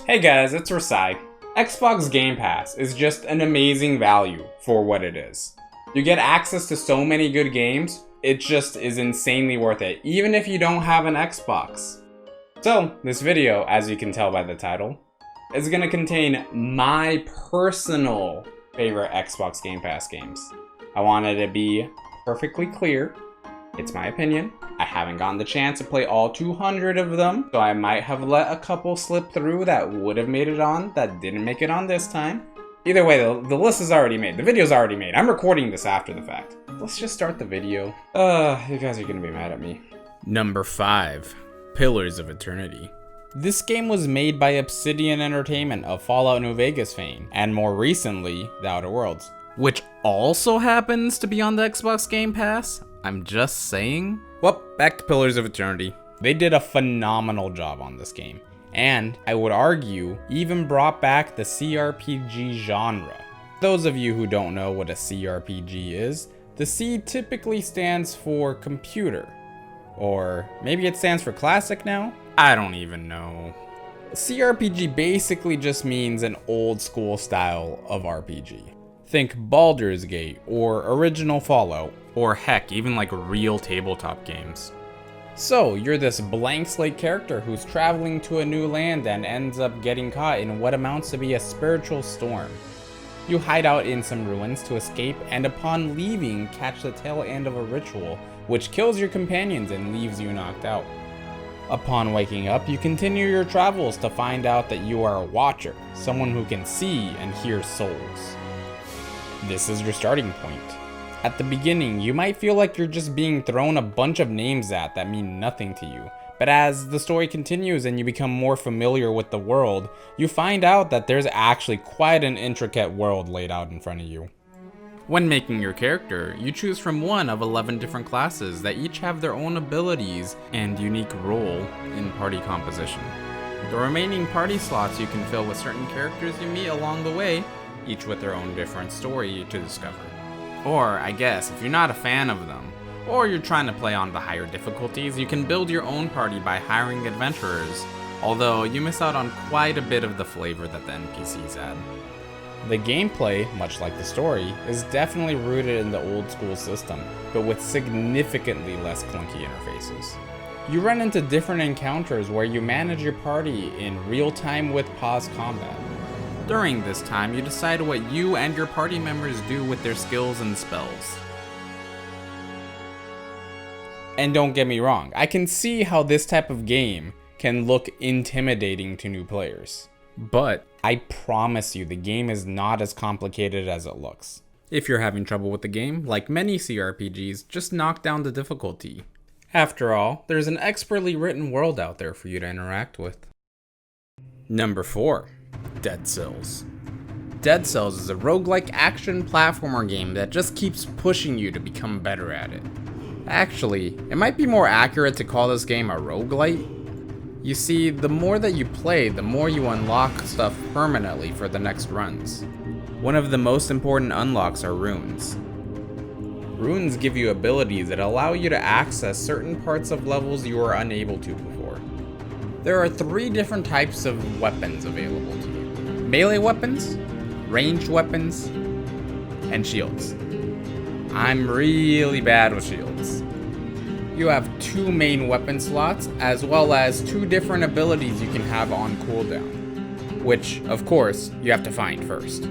Hey guys, it's Risai. Xbox Game Pass is just an amazing value for what it is. You get access to so many good games, it just is insanely worth it, even if you don't have an Xbox. So, this video, as you can tell by the title, is going to contain my personal favorite Xbox Game Pass games. I wanted to be perfectly clear. It's my opinion. I haven't gotten the chance to play all 200 of them, so I might have let a couple slip through that would have made it on, that didn't make it on this time. Either way, the list is already made. The video's already made. I'm recording this after the fact. Let's just start the video. You guys are gonna be mad at me. Number 5. Pillars of Eternity. This game was made by Obsidian Entertainment of Fallout New Vegas fame, and more recently, The Outer Worlds, which also happens to be on the Xbox Game Pass. I'm just saying. Well, back to Pillars of Eternity. They did a phenomenal job on this game, and I would argue even brought back the CRPG genre. Those of you who don't know what a CRPG is, the C typically stands for computer, or maybe it stands for classic now? I don't even know. CRPG basically just means an old school style of RPG. Think Baldur's Gate, or original Fallout, or heck, even like real tabletop games. So, you're this blank slate character who's traveling to a new land and ends up getting caught in what amounts to be a spiritual storm. You hide out in some ruins to escape, and upon leaving, catch the tail end of a ritual, which kills your companions and leaves you knocked out. Upon waking up, you continue your travels to find out that you are a watcher, someone who can see and hear souls. This is your starting point. At the beginning, you might feel like you're just being thrown a bunch of names at that mean nothing to you, but as the story continues and you become more familiar with the world, you find out that there's actually quite an intricate world laid out in front of you. When making your character, you choose from one of 11 different classes that each have their own abilities and unique role in party composition. The remaining party slots you can fill with certain characters you meet along the way, each with their own different story to discover. Or, I guess, if you're not a fan of them, or you're trying to play on the higher difficulties, you can build your own party by hiring adventurers, although you miss out on quite a bit of the flavor that the NPCs add. The gameplay, much like the story, is definitely rooted in the old school system, but with significantly less clunky interfaces. You run into different encounters where you manage your party in real time with pause combat. During this time, you decide what you and your party members do with their skills and spells. And don't get me wrong, I can see how this type of game can look intimidating to new players. But I promise you, the game is not as complicated as it looks. If you're having trouble with the game, like many CRPGs, just knock down the difficulty. After all, there's an expertly written world out there for you to interact with. Number 4. Dead Cells. Dead Cells is a roguelike action platformer game that just keeps pushing you to become better at it. Actually, it might be more accurate to call this game a roguelite. You see, the more that you play, the more you unlock stuff permanently for the next runs. One of the most important unlocks are runes. Runes give you abilities that allow you to access certain parts of levels you were unable to before. There are 3 different types of weapons available to you. Melee weapons, ranged weapons, and shields. I'm really bad with shields. You have 2 main weapon slots, as well as 2 different abilities you can have on cooldown, which, of course, you have to find first.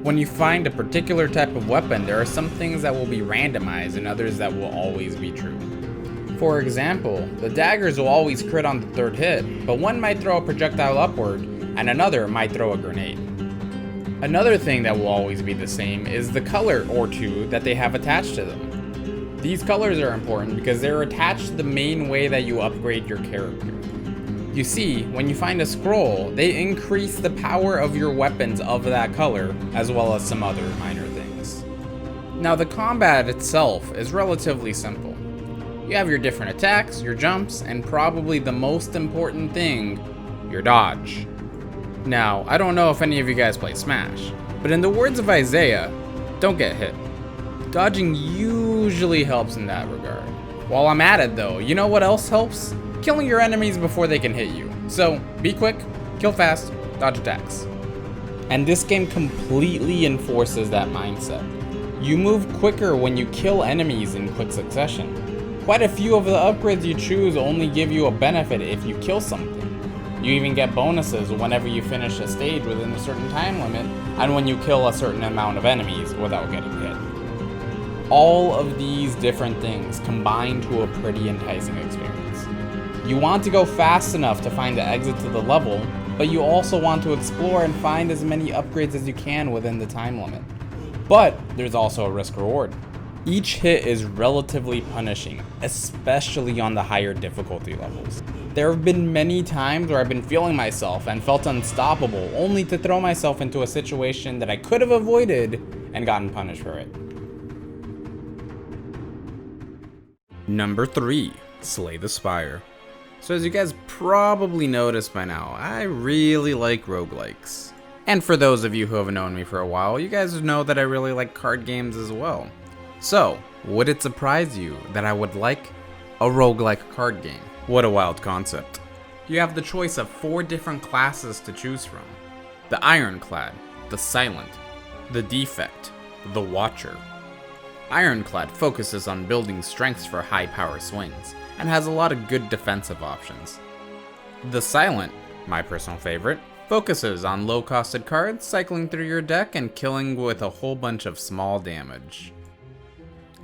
When you find a particular type of weapon, there are some things that will be randomized and others that will always be true. For example, the daggers will always crit on the 3rd hit, but one might throw a projectile upward, and another might throw a grenade. Another thing that will always be the same is the color or 2 that they have attached to them. These colors are important because they're attached to the main way that you upgrade your character. You see, when you find a scroll, they increase the power of your weapons of that color, as well as some other minor things. Now, the combat itself is relatively simple. You have your different attacks, your jumps, and probably the most important thing, your dodge. Now, I don't know if any of you guys play Smash, but in the words of Isaiah, don't get hit. Dodging usually helps in that regard. While I'm at it though, you know what else helps? Killing your enemies before they can hit you. So, be quick, kill fast, dodge attacks. And this game completely enforces that mindset. You move quicker when you kill enemies in quick succession. Quite a few of the upgrades you choose only give you a benefit if you kill something. You even get bonuses whenever you finish a stage within a certain time limit, and when you kill a certain amount of enemies without getting hit. All of these different things combine to a pretty enticing experience. You want to go fast enough to find the exit to the level, but you also want to explore and find as many upgrades as you can within the time limit. But there's also a risk reward. Each hit is relatively punishing, especially on the higher difficulty levels. There have been many times where I've been feeling myself and felt unstoppable, only to throw myself into a situation that I could have avoided and gotten punished for it. Number 3, Slay the Spire. So as you guys probably noticed by now, I really like roguelikes. And for those of you who have known me for a while, you guys know that I really like card games as well. So, would it surprise you that I would like a roguelike card game? What a wild concept. You have the choice of 4 different classes to choose from. The Ironclad, the Silent, the Defect, the Watcher. Ironclad focuses on building strengths for high power swings, and has a lot of good defensive options. The Silent, my personal favorite, focuses on low-costed cards, cycling through your deck and killing with a whole bunch of small damage.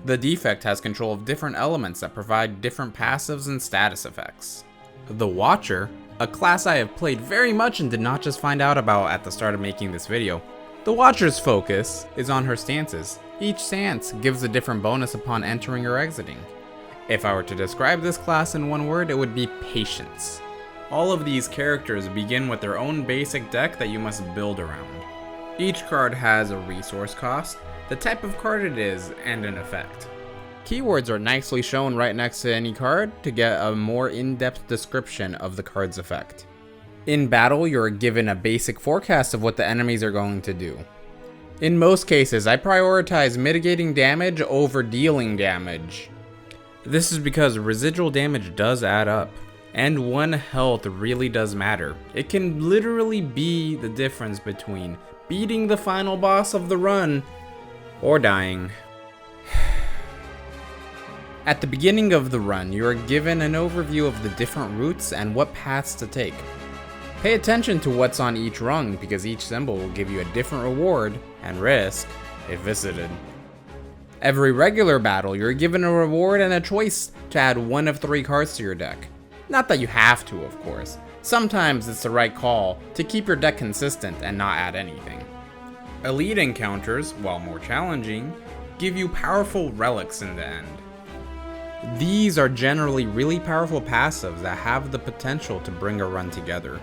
The Defect has control of different elements that provide different passives and status effects. The Watcher, a class I have played very much and did not just find out about at the start of making this video. The Watcher's focus is on her stances. Each stance gives a different bonus upon entering or exiting. If I were to describe this class in one word, it would be patience. All of these characters begin with their own basic deck that you must build around. Each card has a resource cost, the type of card it is, and an effect. Keywords are nicely shown right next to any card to get a more in-depth description of the card's effect. In battle, you're given a basic forecast of what the enemies are going to do. In most cases, I prioritize mitigating damage over dealing damage. This is because residual damage does add up, and 1 health really does matter. It can literally be the difference between beating the final boss of the run or dying. At the beginning of the run, you are given an overview of the different routes and what paths to take. Pay attention to what's on each rung because each symbol will give you a different reward and risk if visited. Every regular battle, you're given a reward and a choice to add 1 of 3 cards to your deck. Not that you have to, of course. Sometimes it's the right call to keep your deck consistent and not add anything. Elite encounters, while more challenging, give you powerful relics in the end. These are generally really powerful passives that have the potential to bring a run together.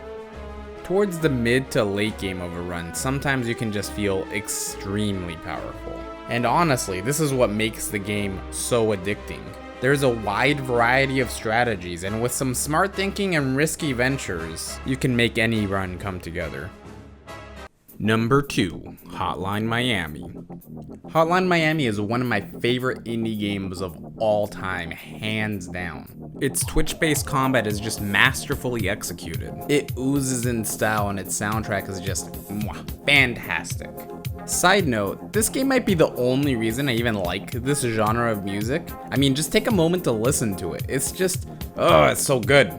Towards the mid to late game of a run, sometimes you can just feel extremely powerful. And honestly, this is what makes the game so addicting. There's a wide variety of strategies, and with some smart thinking and risky ventures, you can make any run come together. Number 2, Hotline Miami. Hotline Miami is one of my favorite indie games of all time, hands down. Its Twitch-based combat is just masterfully executed. It oozes in style and its soundtrack is just fantastic. Side note, this game might be the only reason I even like this genre of music. I mean, just take a moment to listen to it. It's just, it's so good.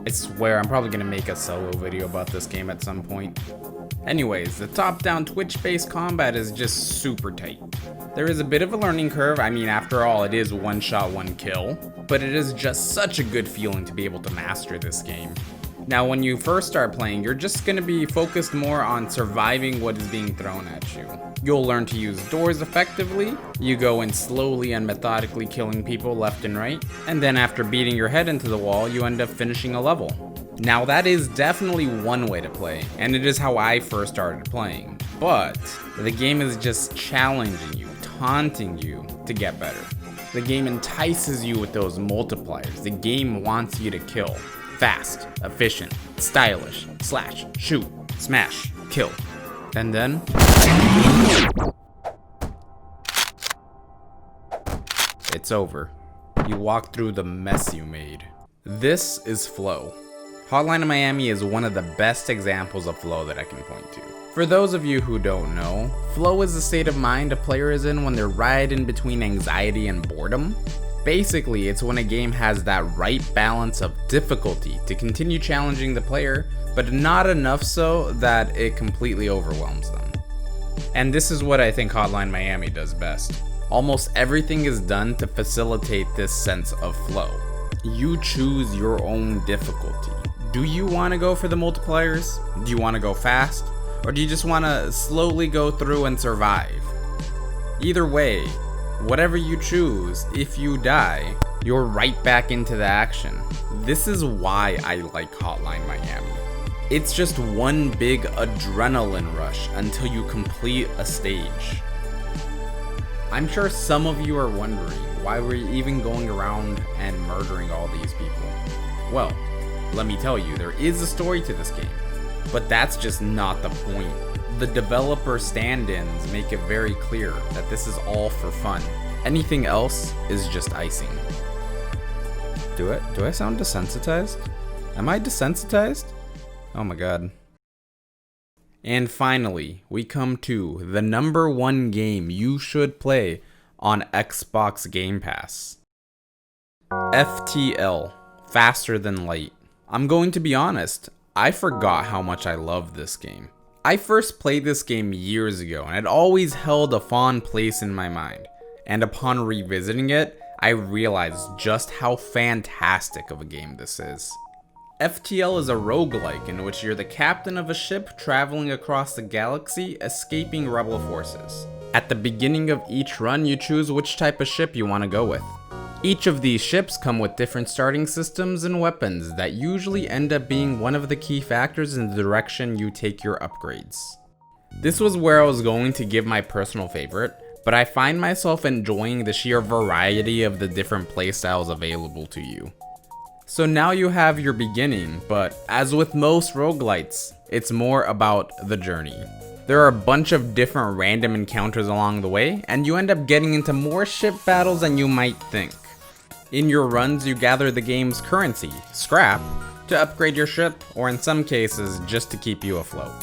I swear, I'm probably gonna make a solo video about this game at some point. Anyways, the top-down Twitch-based combat is just super tight. There is a bit of a learning curve. I mean, after all, it is 1 shot, 1 kill, but it is just such a good feeling to be able to master this game. Now, when you first start playing, you're just going to be focused more on surviving what is being thrown at you. You'll learn to use doors effectively, you go in slowly and methodically killing people left and right, and then after beating your head into the wall, you end up finishing a level. Now, that is definitely one way to play, and it is how I first started playing, but the game is just challenging you, taunting you to get better. The game entices you with those multipliers. The game wants you to kill. Fast, efficient, stylish, slash, shoot, smash, kill. And then it's over. You walk through the mess you made. This is flow. Hotline Miami is one of the best examples of flow that I can point to. For those of you who don't know, flow is the state of mind a player is in when they're right in between anxiety and boredom. Basically, it's when a game has that right balance of difficulty to continue challenging the player, but not enough so that it completely overwhelms them. And this is what I think Hotline Miami does best. Almost everything is done to facilitate this sense of flow. You choose your own difficulty. Do you want to go for the multipliers? Do you want to go fast? Or do you just want to slowly go through and survive? Either way, whatever you choose, if you die, you're right back into the action. This is why I like Hotline Miami. It's just one big adrenaline rush until you complete a stage. I'm sure some of you are wondering why we're even going around and murdering all these people. Well, let me tell you, there is a story to this game, but that's just not the point. The developer stand-ins make it very clear that this is all for fun. Anything else is just icing. Do I sound desensitized? Am I desensitized? Oh my god. And finally, we come to the number one game you should play on Xbox Game Pass. FTL, Faster Than Light. I'm going to be honest, I forgot how much I love this game. I first played this game years ago and it always held a fond place in my mind. And upon revisiting it, I realized just how fantastic of a game this is. FTL is a roguelike in which you're the captain of a ship traveling across the galaxy, escaping rebel forces. At the beginning of each run, you choose which type of ship you want to go with. Each of these ships come with different starting systems and weapons that usually end up being one of the key factors in the direction you take your upgrades. This was where I was going to give my personal favorite, but I find myself enjoying the sheer variety of the different playstyles available to you. So now you have your beginning, but as with most roguelites, it's more about the journey. There are a bunch of different random encounters along the way, and you end up getting into more ship battles than you might think. In your runs, you gather the game's currency, scrap, to upgrade your ship, or in some cases, just to keep you afloat.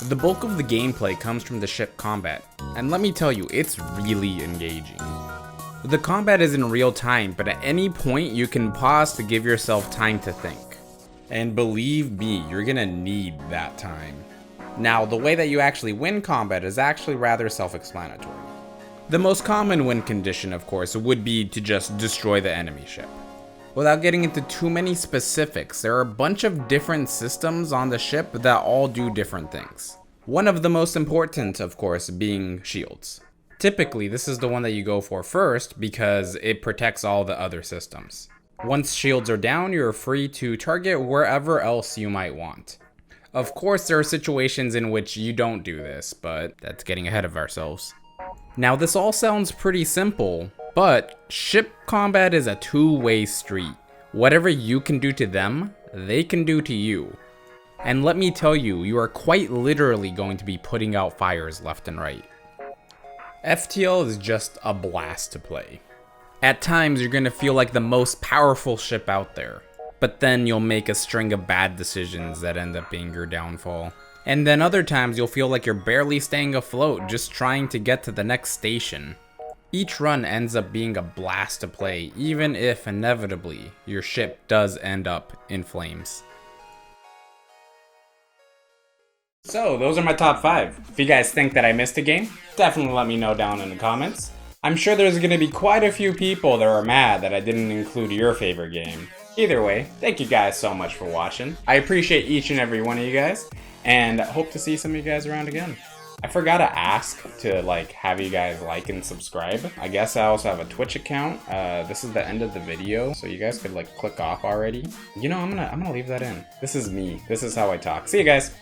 The bulk of the gameplay comes from the ship combat, and let me tell you, it's really engaging. The combat is in real time, but at any point you can pause to give yourself time to think. And believe me, you're gonna need that time. Now, the way that you actually win combat is actually rather self-explanatory. The most common win condition, of course, would be to just destroy the enemy ship. Without getting into too many specifics, there are a bunch of different systems on the ship that all do different things. One of the most important, of course, being shields. Typically, this is the one that you go for first because it protects all the other systems. Once shields are down, you're free to target wherever else you might want. Of course, there are situations in which you don't do this, but that's getting ahead of ourselves. Now, this all sounds pretty simple, but ship combat is a two-way street. Whatever you can do to them, they can do to you. And let me tell you, you are quite literally going to be putting out fires left and right. FTL is just a blast to play. At times, you're going to feel like the most powerful ship out there, but then you'll make a string of bad decisions that end up being your downfall. And then other times, you'll feel like you're barely staying afloat just trying to get to the next station. Each run ends up being a blast to play, even if inevitably your ship does end up in flames. So, those are my top 5. If you guys think that I missed a game, definitely let me know down in the comments. I'm sure there's going to be quite a few people that are mad that I didn't include your favorite game. Either way, thank you guys so much for watching. I appreciate each and every one of you guys, and hope to see some of you guys around again. I forgot to ask to have you guys like and subscribe. I guess I also have a Twitch account. This is the end of the video, so you guys could click off already. You know, I'm gonna leave that in. This is me. This is how I talk. See you guys.